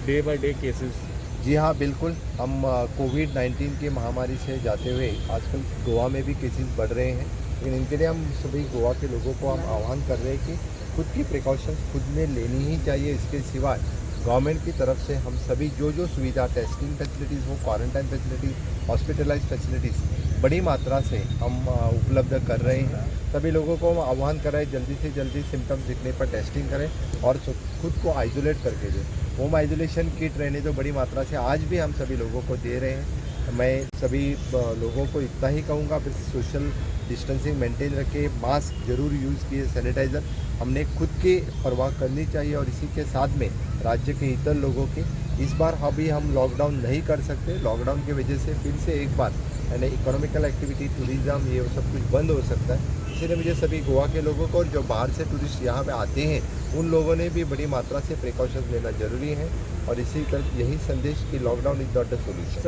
Day by day cases? जी हाँ, बिल्कुल। हम कोविड-19 की महामारी से जाते हुए आजकल गोवा में भी केसेस बढ़ रहे हैं, लेकिन इनके लिए हम सभी गोवा के लोगों को हम आह्वान कर रहे हैं कि खुद की प्रिकॉशंस खुद में लेनी ही चाहिए। इसके सिवाय गवर्नमेंट की तरफ से हम सभी जो सुविधा, टेस्टिंग फैसिलिटीज़ हो, क्वारंटाइन फैसिलिटीज़, हॉस्पिटलाइज फैसिलिटीज़ बड़ी मात्रा से हम उपलब्ध कर रहे हैं। सभी लोगों को हम आह्वान कर रहे हैं जल्दी से जल्दी सिम्टम्स दिखने पर टेस्टिंग करें और खुद को आइसोलेट करके दें। होम आइसोलेशन किट रहने तो बड़ी मात्रा से आज भी हम सभी लोगों को दे रहे हैं। मैं सभी लोगों को इतना ही कहूँगा, बस सोशल डिस्टेंसिंग मेंटेन रखें, मास्क ज़रूर यूज़ किए, सैनिटाइज़र हमने खुद की परवाह करनी चाहिए। और इसी के साथ में राज्य के इतर लोगों की इस बार अभी हम लॉकडाउन नहीं कर सकते। लॉकडाउन की वजह से फिर से एक बार यानी इकोनॉमिकल एक्टिविटी, टूरिज़्म, ये सब कुछ बंद हो सकता है। इसीलिए मुझे सभी गोवा के लोगों को और जो बाहर से टूरिस्ट यहाँ पे आते हैं उन लोगों ने भी बड़ी मात्रा से प्रिकॉशंस लेना ज़रूरी है। और इसी तरह यही संदेश कि lockdown is not the solution.